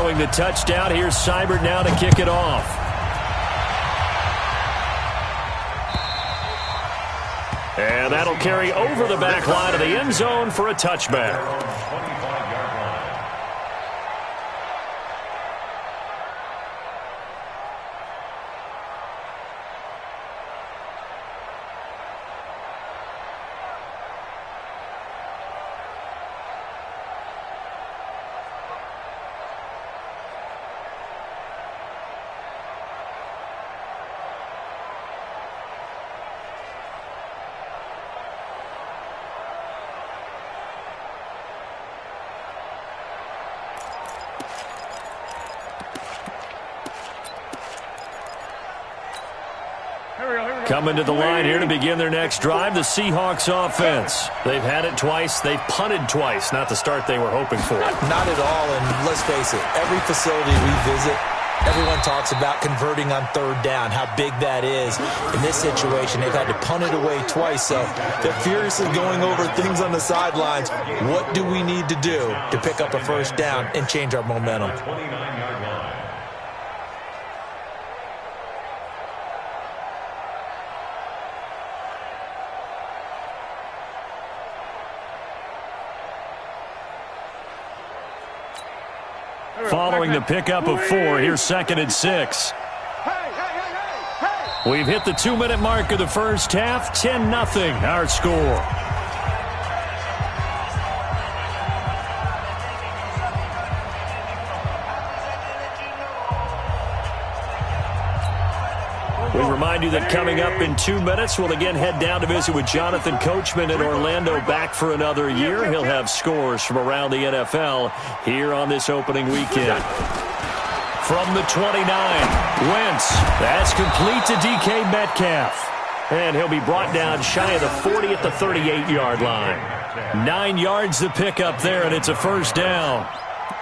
Following the touchdown, here's Seibert now to kick it off. And that'll carry over the back line of the end zone for a touchback. Coming to the line here to begin their next drive, the Seahawks offense. They've had it twice. They've punted twice. Not the start they were hoping for. Not at all, and let's face it, every facility we visit, everyone talks about converting on third down, how big that is. In this situation, they've had to punt it away twice, so they're furiously going over things on the sidelines. What do we need to do to pick up a first down and change our momentum? Following the pickup of 4, here's 2nd and 6. We've hit the 2-minute mark of the first half. 10-0 our score. We remind you that coming up in 2 minutes, we'll again head down to visit with Jonathan Coachman in Orlando, back for another year. He'll have scores from around the NFL here on this opening weekend. From the 29, Wentz. That's complete to DK Metcalf. And he'll be brought down shy of the 40 at the 38-yard line. 9 yards to pick up there, and it's a first down.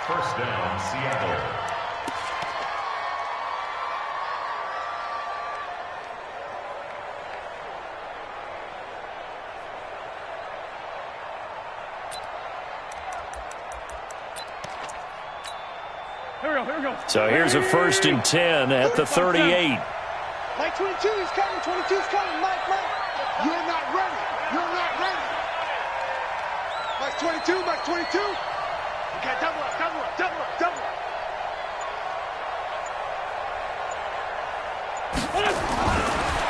First down, Seattle. So here's a 1st and 10 at the 38. Mike 22 is coming. 22 is coming. Mike. You're not ready. You're not ready. Mike 22. Mike 22. Okay, double up.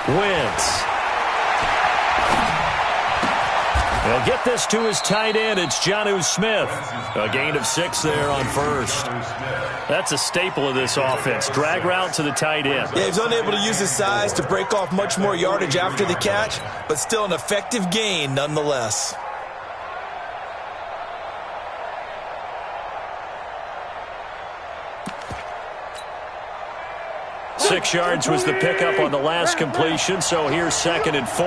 Wentz. He'll get this to his tight end. It's Jonnu Smith. A gain of 6 there on first. That's a staple of this offense. Drag route to the tight end. Yeah, he's unable to use his size to break off much more yardage after the catch, but still an effective gain nonetheless. Six yards was the pickup on the last completion, so here's 2nd and 4.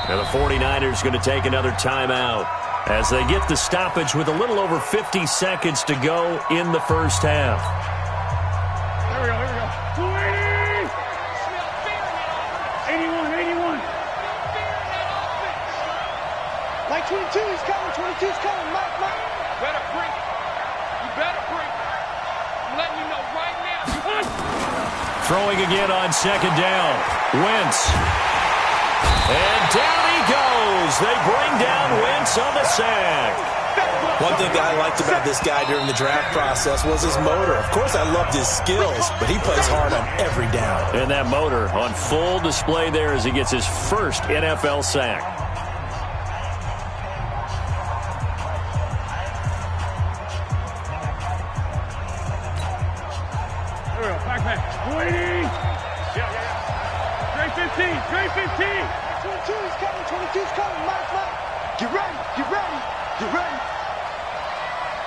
Now the 49ers going to take another timeout as they get the stoppage with a little over 50 seconds to go in the first half. Here we go. 81. Mike 22 is coming. 22 is coming. Mike. Better bring it. You better bring it. I'm letting you know right now. Throwing again on 2nd down. Wentz. And down he goes. They bring down Wentz on the sack. One thing that I liked about this guy during the draft process was his motor. Of course, I loved his skills, but he plays hard on every down. And that motor on full display there as he gets his first NFL sack. Here we go. Back. Waiting. Yeah. Straight 15. 22 is coming. 22 is coming. Mike. Get ready.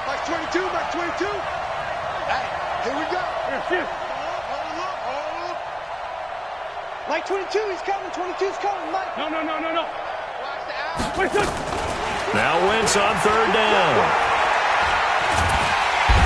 Mike 22. Hey, here we go. Here, hold up. Mike 22 is coming. 22 is coming. Mike. No. Watch the out. Now Wentz on 3rd down.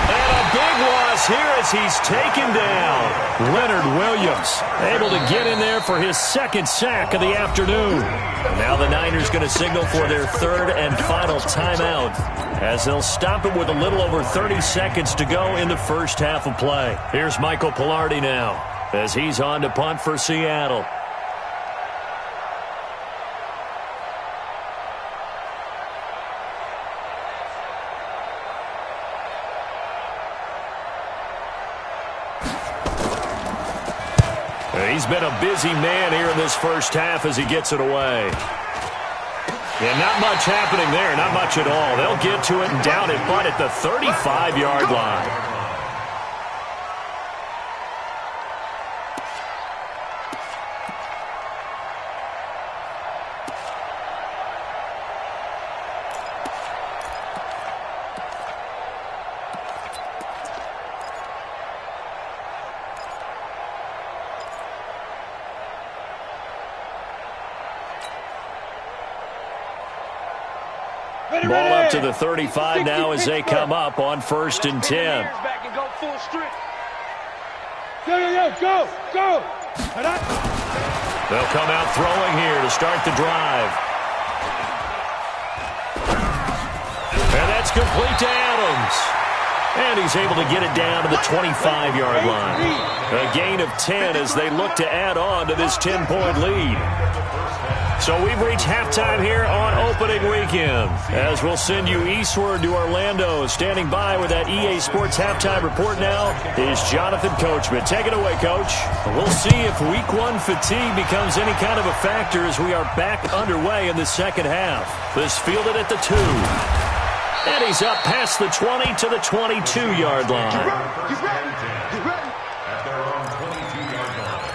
And a big loss here as he's taken down. Leonard Williams able to get in there for his second sack of the afternoon. And now the Niners going to signal for their third and final timeout as they'll stop it with a little over 30 seconds to go in the first half of play. Here's Michael Pilardi now as he's on to punt for Seattle. He's been a busy man here in this first half as he gets it away. And not much happening there, not much at all. They'll get to it and down it, but at the 35-yard line. Ball up to the 35 now as they come up on 1st and 10. Go! They'll come out throwing here to start the drive. And that's complete to Adams. And he's able to get it down to the 25-yard line. A gain of 10 as they look to add on to this 10-point lead. So we've reached halftime here on opening weekend as we'll send you eastward to Orlando. Standing by with that EA Sports halftime report now is Jonathan Coachman. Take it away, Coach. We'll see if week one fatigue becomes any kind of a factor as we are back underway in the second half. This fielded at the 2. And he's up past the 20 to the 22-yard line. Get ready. At their own 22-yard line.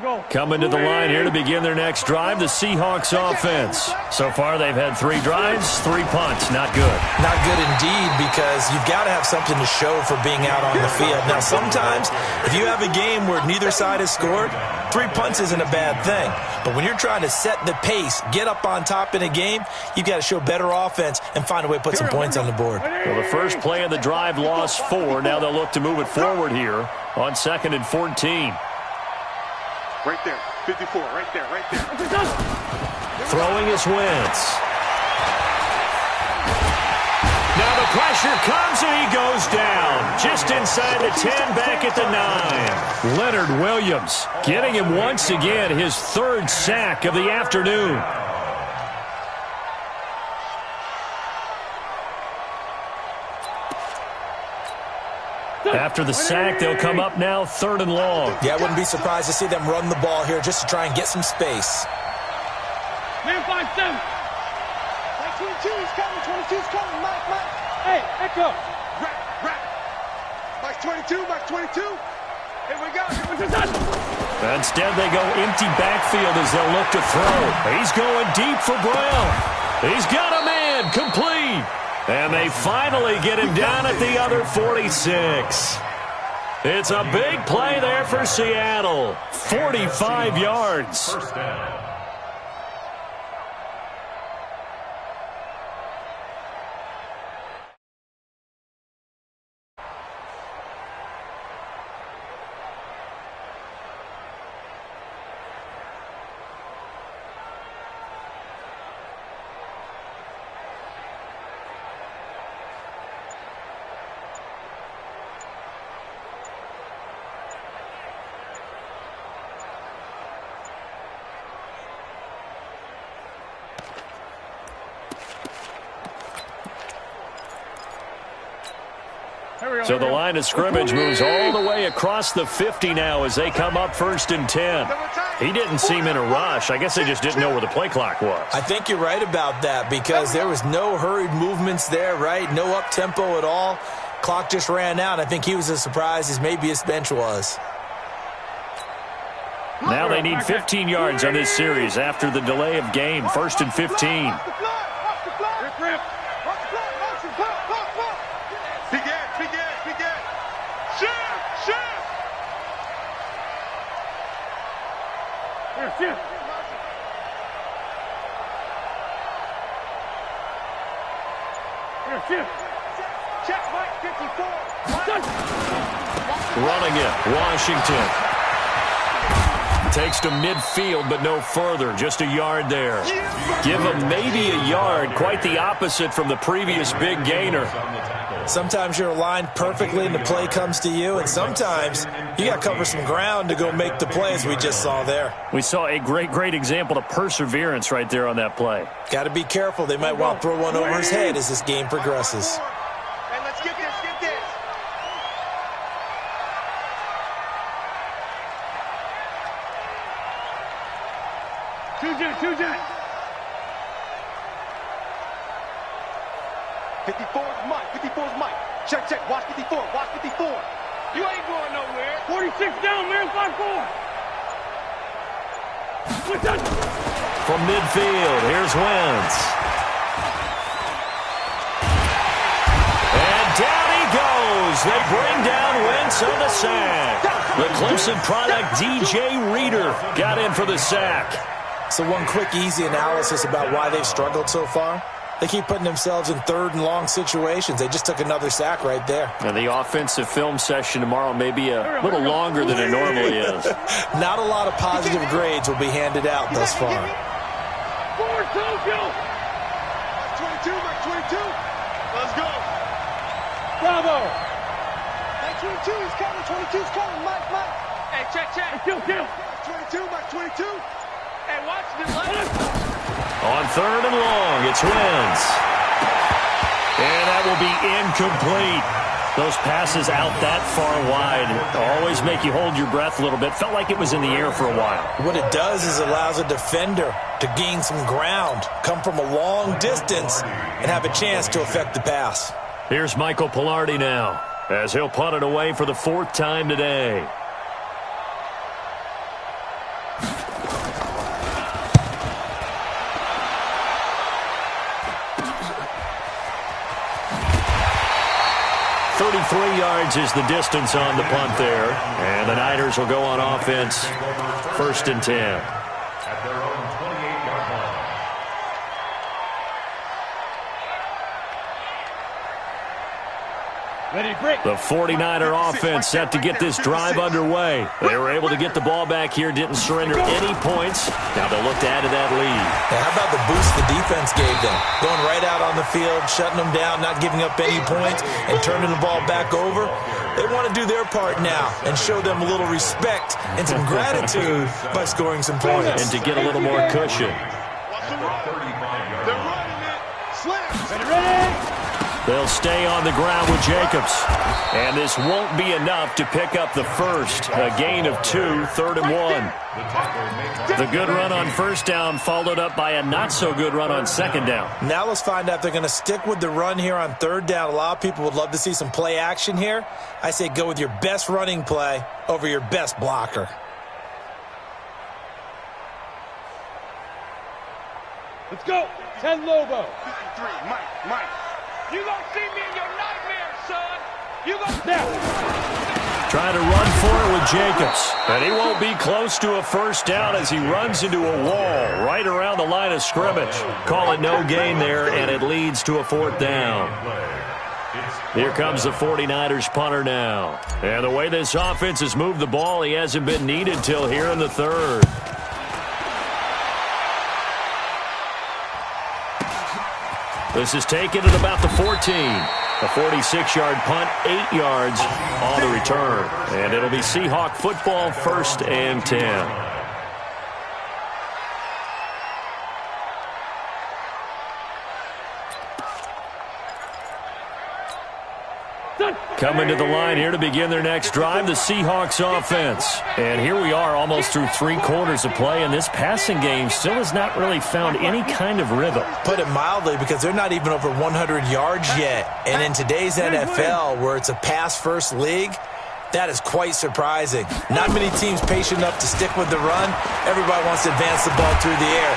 Go. Coming to the line here to begin their next drive, the Seahawks offense. So far, they've had 3 drives, 3 punts. Not good. Not good indeed, because you've got to have something to show for being out on the field. Now, sometimes, if you have a game where neither side has scored, 3 punts isn't a bad thing. But when you're trying to set the pace, get up on top in a game, you've got to show better offense and find a way to put some points on the board. Well, the first play of the drive lost 4. Now they'll look to move it forward here on 2nd and 14. Right there, 54, right there. Throwing is Wentz. Now the pressure comes and he goes down. Just inside the 10, back at the 9. Leonard Williams getting him once again his 3rd sack of the afternoon. After the sack, they'll come up now 3rd and long. Yeah, I wouldn't be surprised to see them run the ball here just to try and get some space. Man, 5-7. Mike 22, he's coming. 22's coming. Mike. Hey, echo. Right. Mike 22. Here we go. Instead, they go empty backfield as they'll look to throw. He's going deep for Brown. He's got a man, complete. And they finally get him down at the other 46. It's a big play there for Seattle. 45 yards. First down. So the line of scrimmage moves all the way across the 50 now as they come up 1st and 10. He didn't seem in a rush. I guess they just didn't know where the play clock was. I think you're right about that because there was no hurried movements there, right? No up-tempo at all. Clock just ran out. I think he was as surprised as maybe his bench was. Now they need 15 yards on this series after the delay of game. 1st and 15. Check, Mike, 54. Running it, Washington. Takes to midfield, but no further. Just a yard there. Give him maybe a yard. Quite the opposite from the previous big gainer. Sometimes you're aligned perfectly and the play comes to you, and sometimes you got to cover some ground to go make the play, as we just saw there. We saw a great example of perseverance right there on that play. Got to be careful. They might want to throw one over his head as this game progresses. Hey, let's get this, get this. Two jet. 54's Mike, 54's Mike. Check, watch 54, watch 54. You ain't going nowhere. 46 down, man, 5-4. From midfield, here's Wentz. And down he goes. They bring down Wentz on the sack. The Clemson product, DJ Reader, got in for the sack. So one quick, easy analysis about why they've struggled so far. They keep putting themselves in third and long situations. They just took another sack right there. And the offensive film session tomorrow may be a little longer than it normally is. Not a lot of positive grades will be handed out thus far. Forward, Tokyo. Mike 22, Mike 22. Let's go. Bravo. Mike 22, he's coming. 22's coming. Mike. Hey, check. Kill. Mike 22, Mike 22. Hey, watch this. On third and long, it's Wentz. And that will be incomplete. Those passes out that far wide always make you hold your breath a little bit. Felt like it was in the air for a while. What it does is it allows a defender to gain some ground, come from a long distance, and have a chance to affect the pass. Here's Michael Pilardi now, as he'll punt it away for the fourth time today. Yards is the distance on the punt there. And the Niners will go on offense, 1st and 10. At their own 28-yard line. Ready to break. The 49er offense set to get this drive underway. They were able to get the ball back here, didn't surrender any points. Now they'll look to add to that lead. Now, how about the boost the defense gave them? Going right out on the field, shutting them down, not giving up any points, and turning the ball back over. They want to do their part now and show them a little respect and some gratitude by scoring some points. And to get a little more cushion. They're running it. Slap. Ready. They'll stay on the ground with Jacobs. And this won't be enough to pick up the first. A gain of 2, 3rd and 1. The good run on first down followed up by a not-so-good run on second down. Now let's find out if they're going to stick with the run here on third down. A lot of people would love to see some play action here. I say go with your best running play over your best blocker. Let's go. 10 Lobo. 53, Mike. You gonna see me in your nightmares, son. You gonna Trying to run for it with Jacobs. And he won't be close to a first down as he runs into a wall right around the line of scrimmage. Call it no gain there, and it leads to a 4th down. Here comes the 49ers punter now. And the way this offense has moved the ball, he hasn't been needed till here in the 3rd. This is taken at about the 14. A 46-yard punt, 8 yards on the return. And it'll be Seahawk football, 1st and 10. Coming to the line here to begin their next drive, the Seahawks offense. And here we are almost through 3 quarters of play, and this passing game still has not really found any kind of rhythm. Put it mildly, because they're not even over 100 yards yet. And in today's NFL, where it's a pass-first league, that is quite surprising. Not many teams patient enough to stick with the run. Everybody wants to advance the ball through the air.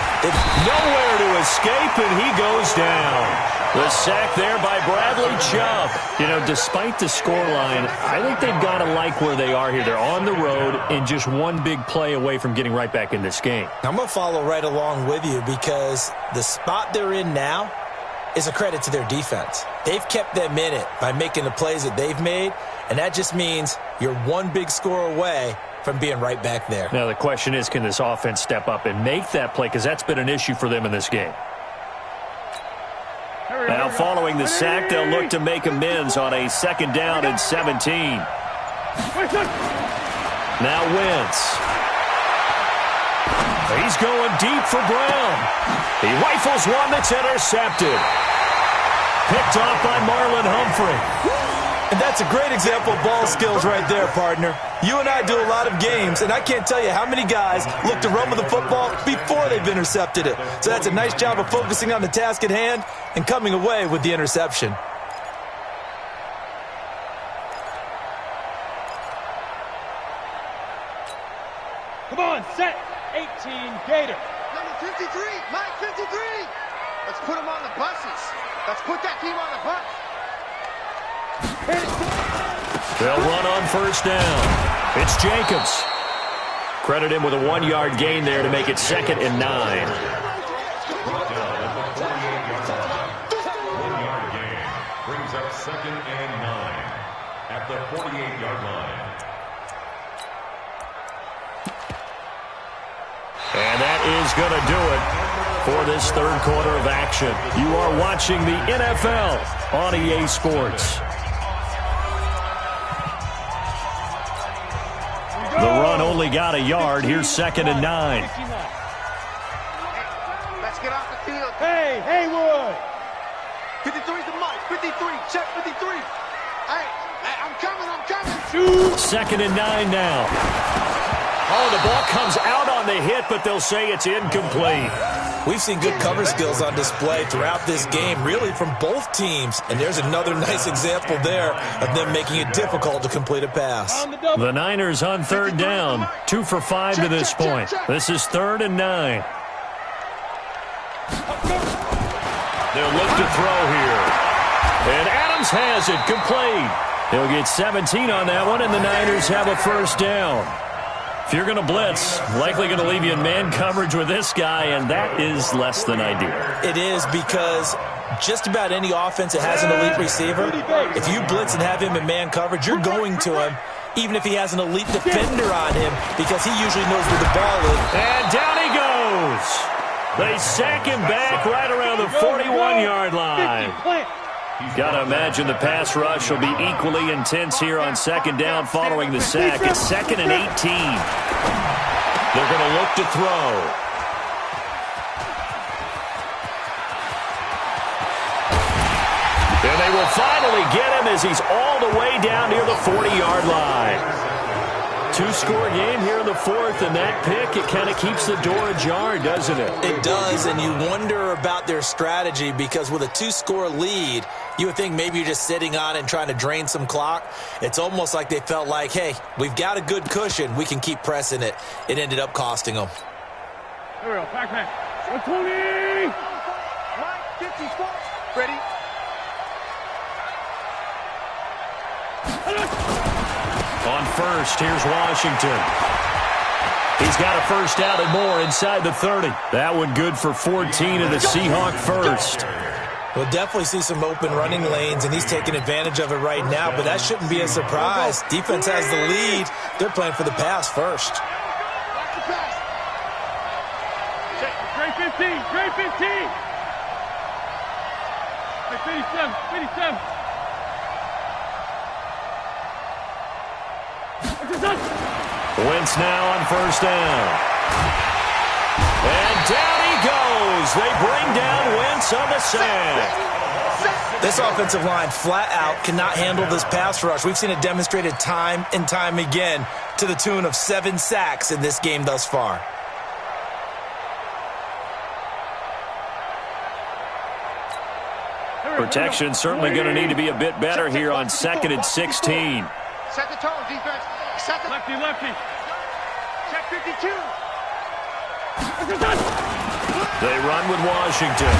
Nowhere to escape, and he goes down. The sack there by Bradley Chubb. You know, despite the scoreline, I think they've got to like where they are here. They're on the road and just one big play away from getting right back in this game. I'm going to follow right along with you because the spot they're in now is a credit to their defense. They've kept them in it by making the plays that they've made, and that just means you're one big score away from being right back there. Now, the question is, can this offense step up and make that play? Because that's been an issue for them in this game. Now, following the sack, they'll look to make amends on a 2nd down and 17. Now Wentz. He's going deep for Brown. He rifles one that's intercepted. Picked off by Marlon Humphrey. And that's a great example of ball skills right there, partner. You and I do a lot of games, and I can't tell you how many guys look to run with the football before they've intercepted it. So that's a nice job of focusing on the task at hand and coming away with the interception. Come on, set. 18, Gator. Number 53, Mike 53. Let's put him on the buses. Let's put that team on the bus. They'll run on 1st down. It's Jacobs. Credit him with a 1-yard gain there to make it 2nd and 9. 1-yard gain brings up 2nd and 9 at the 48-yard line. And that is going to do it for this 3rd quarter of action. You are watching the NFL on EA Sports. The run only got a yard. Here's 2nd and 9. Let's get off the field. Hey, Haywood. 53's the Mike. 53. Check 53. Hey, I'm coming. 2nd and 9 now. Oh, the ball comes out on the hit, but they'll say it's incomplete. We've seen good cover skills on display throughout this game, really from both teams. And there's another nice example there of them making it difficult to complete a pass. The Niners on 3rd down. 2 for 5 to this point. This is 3rd and 9. They'll look to throw here. And Adams has it complete. He'll get 17 on that one, and the Niners have a 1st down. If you're going to blitz, likely going to leave you in man coverage with this guy, and that is less than ideal. It is because just about any offense that has an elite receiver, if you blitz and have him in man coverage, you're going to him, even if he has an elite defender on him, because he usually knows where the ball is. And down he goes. They sack him back right around the 41-yard line. Got to imagine the pass rush will be equally intense here on 2nd down following the sack. It's 2nd and 18. They're going to look to throw. And they will finally get him as he's all the way down near the 40-yard line. 2-score game here in the 4th, and that pick, it kind of keeps the door ajar, doesn't it? It does, and you wonder about their strategy because with a 2-score lead, you would think maybe you're just sitting on it and trying to drain some clock. It's almost like they felt like, hey, we've got a good cushion. We can keep pressing it. It ended up costing them. Here we go, Pac-Man. 120! Mike 54. Ready? On 1st, here's Washington. He's got a 1st down and more inside the 30. That one good for 14 in the Seahawk 1st. We'll definitely see some open running lanes, and he's taking advantage of it right now, but that shouldn't be a surprise. Defense has the lead. They're playing for the pass first. Great 15, great 15. 57. Wentz now on 1st down. And down he goes. They bring down Wentz on the sack. This offensive line flat out cannot handle this pass rush. We've seen it demonstrated time and time again to the tune of 7 sacks in this game thus far. Protection certainly going to need to be a bit better here on 2nd and 16. Set the tone, defense. Set the... Lefty. Check 52. They run with Washington.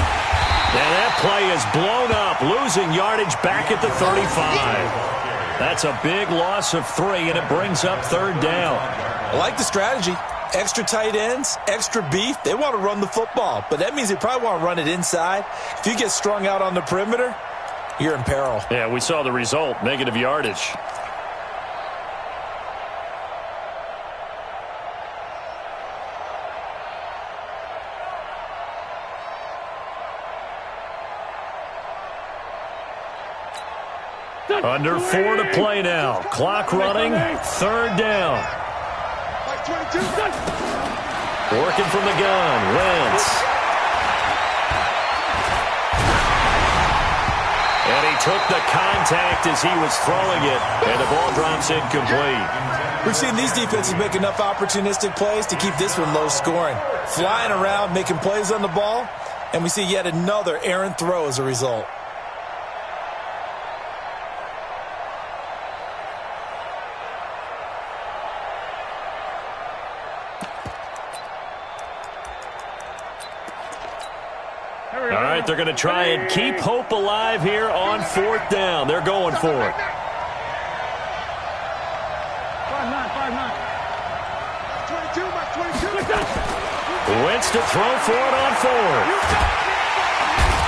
And that play is blown up, losing yardage back at the 35. That's a big loss of 3, and it brings up 3rd down. I like the strategy. Extra tight ends, extra beef. They want to run the football, but that means they probably want to run it inside. If you get strung out on the perimeter, you're in peril. Yeah, we saw the result, negative yardage. Under 4 to play now. Clock running. 3rd down. Working from the gun. Wentz. And he took the contact as he was throwing it. And the ball drops incomplete. We've seen these defenses make enough opportunistic plays to keep this one low scoring. Flying around, making plays on the ball. And we see yet another errant throw as a result. All right, they're going to try and keep hope alive here on 4th down. They're going for it. 5-9. 22, Mike 22. Wentz to throw for it on 4th.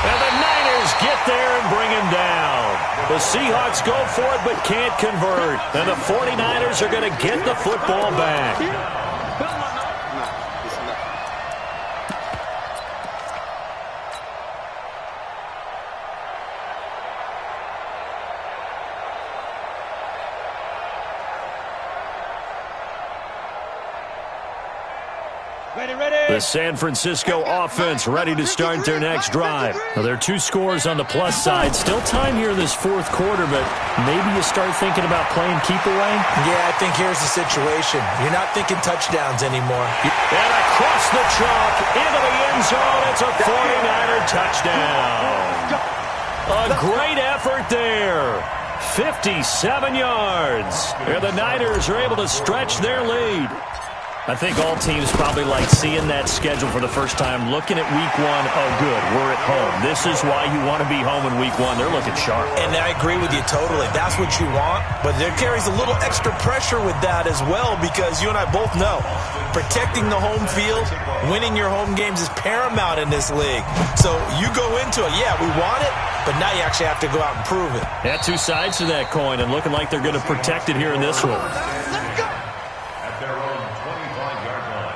And the Niners get there and bring him down. The Seahawks go for it but can't convert. And the 49ers are going to get the football back. The San Francisco offense ready to start their next drive. Now, there are 2 scores on the plus side. Still time here in this 4th quarter, but maybe you start thinking about playing keep away? Yeah, I think here's the situation. You're not thinking touchdowns anymore. And across the chalk, into the end zone, it's a 49er touchdown. A great effort there. 57 yards. And the Niners are able to stretch their lead. I think all teams probably like seeing that schedule for the first time, looking at week 1. Oh, good, we're at home. This is why you want to be home in week 1. They're looking sharp. And I agree with you totally. That's what you want. But there carries a little extra pressure with that as well, because you and I both know protecting the home field, winning your home games is paramount in this league. So you go into it, yeah, we want it, but now you actually have to go out and prove it. Yeah, 2 sides to that coin, and looking like they're going to protect it here in this one. At their own 25-yard line.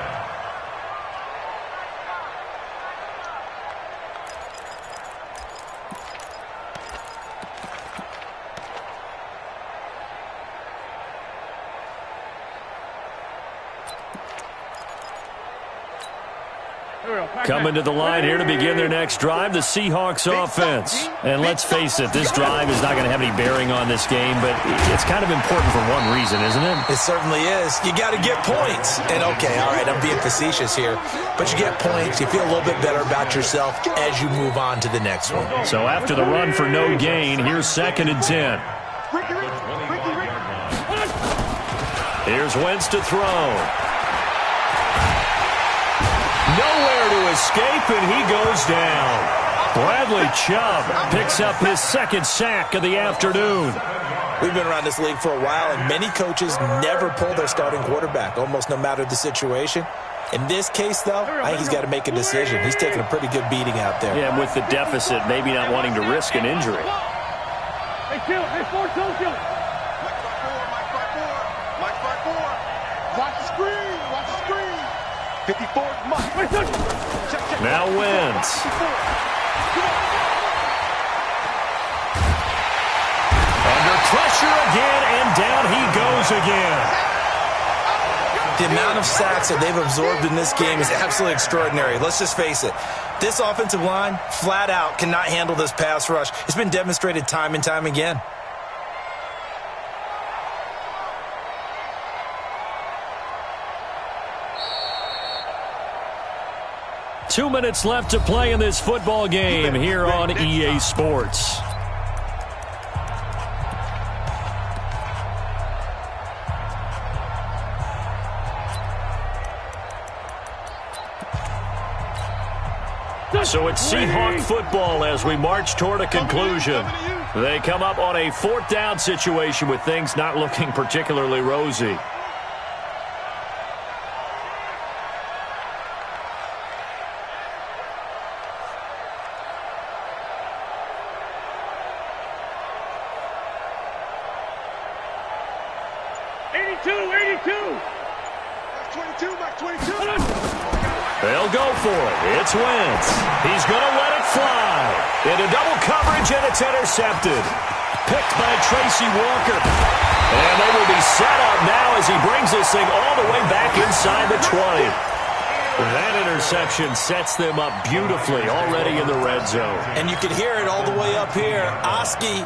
Coming to the line here to begin their next drive, the Seahawks offense. And let's face it, this drive is not going to have any bearing on this game, but it's kind of important for one reason, isn't it? It certainly is. You got to get points. And okay, all right, I'm being facetious here, but you get points, you feel a little bit better about yourself as you move on to the next one. So after the run for no gain, here's 2nd and 10. Here's Wentz to throw. Nowhere to escape, and he goes down. Bradley Chubb picks up his 2nd sack of the afternoon. We've been around this league for a while, and many coaches never pull their starting quarterback, almost no matter the situation. In this case, though, I think he's got to make a decision. He's taking a pretty good beating out there. Yeah, with the deficit, maybe not wanting to risk an injury. Hey, kill. Hey, 4, don't kill. Mike 5-4. Watch the screen. Watch the screen. 54 is Mike. Check. Now Wentz. Under pressure again, and down he goes again. The amount of sacks that they've absorbed in this game is absolutely extraordinary. Let's just face it. This offensive line, flat out, cannot handle this pass rush. It's been demonstrated time and time again. Two minutes left to play in this football game here on EA Sports. So it's Seahawk football as we march toward a conclusion. They come up on a 4th down situation with things not looking particularly rosy. They'll go for it. It's Wentz. He's going to let it fly. Into double coverage, and it's intercepted. Picked by Tracy Walker. And they will be set up now as he brings this thing all the way back inside the 20. That interception sets them up beautifully already in the red zone. And you can hear it all the way up here. Oski,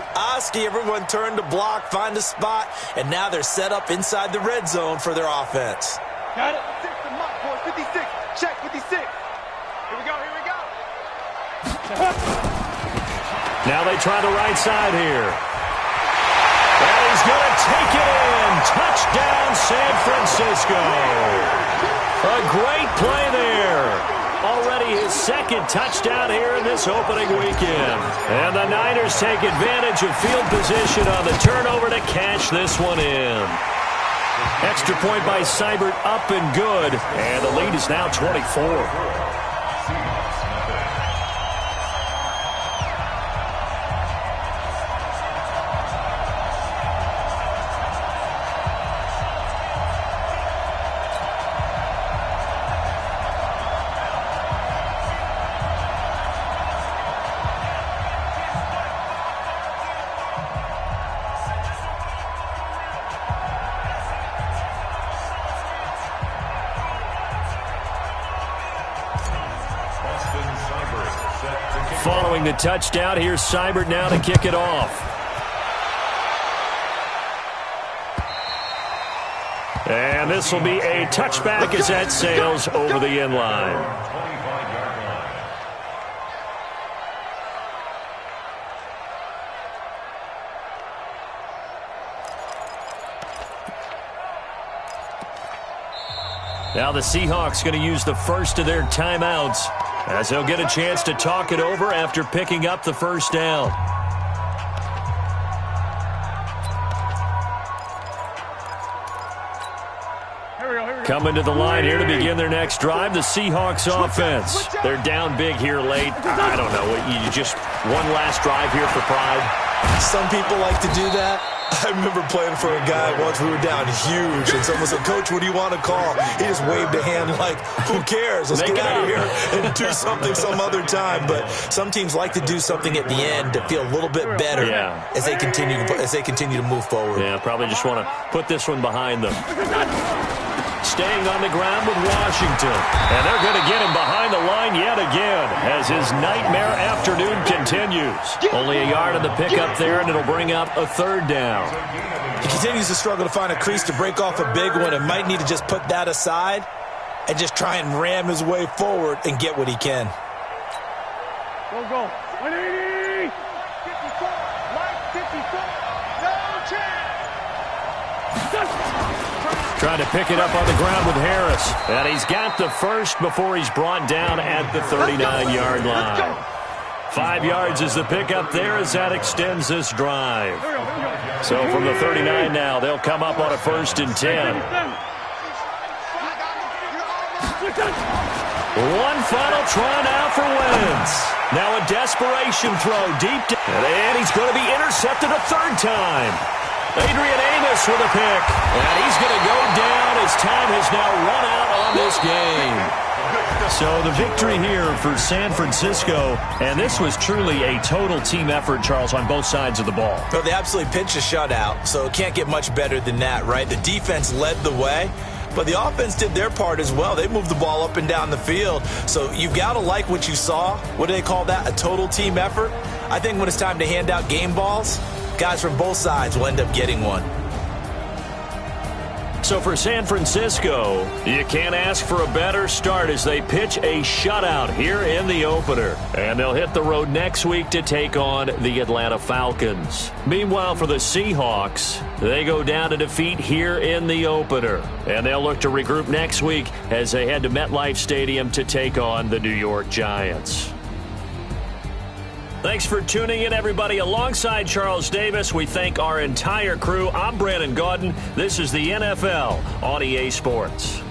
everyone turned to block, find a spot, and now they're set up inside the red zone for their offense. Got it. 56. Check 56. Here we go. Now they try the right side here. And he's going to take it in. Touchdown, San Francisco. A great play there. Already his 2nd touchdown here in this opening weekend. And the Niners take advantage of field position on the turnover to cash this one in. Extra point by Seibert, up and good. And the lead is now 24. Following the touchdown, here's Seibert now to kick it off. And this will be a touchback as that sails over the end line. Now the Seahawks going to use the first of their timeouts as they'll get a chance to talk it over after picking up the first down. Coming to the line here to begin their next drive, the Seahawks offense. They're down big here late. I don't know. You just one last drive here for pride. Some people like to do that. I remember playing for a guy once. We were down huge, and someone said, "Coach, what do you want to call?" He just waved a hand like, "Who cares? Let's get out of here and do something some other time." But some teams like to do something at the end to feel a little bit better as they continue to move forward. Yeah, probably just want to put this one behind them. Staying on the ground with Washington. And they're going to get him behind the line yet again as his nightmare afternoon continues. Only a yard on the pickup there, and it'll bring up a 3rd down. He continues to struggle to find a crease to break off a big one and might need to just put that aside and just try and ram his way forward and get what he can. Go. 180. 54. Mike, 54. No chance. Trying to pick it up on the ground with Harris. And he's got the first before he's brought down at the 39-yard line. 5 yards is the pickup there as that extends this drive. So from the 39 now, they'll come up on a 1st and 10. One final try now for Wentz. Now a desperation throw deep down. And he's going to be intercepted a 3rd time. Adrian Amos with a pick. And he's going to go down as time has now run out on this game. So the victory here for San Francisco, and this was truly a total team effort, Charles, on both sides of the ball. Well, they absolutely pitched a shutout, so it can't get much better than that, right? The defense led the way, but the offense did their part as well. They moved the ball up and down the field, so you've got to like what you saw. What do they call that? A total team effort? I think when it's time to hand out game balls, guys from both sides will end up getting one. So for San Francisco, you can't ask for a better start as they pitch a shutout here in the opener. And they'll hit the road next week to take on the Atlanta Falcons. Meanwhile, for the Seahawks, they go down to defeat here in the opener. And they'll look to regroup next week as they head to MetLife Stadium to take on the New York Giants. Thanks for tuning in, everybody. Alongside Charles Davis, we thank our entire crew. I'm Brandon Gaudin. This is the NFL on EA Sports.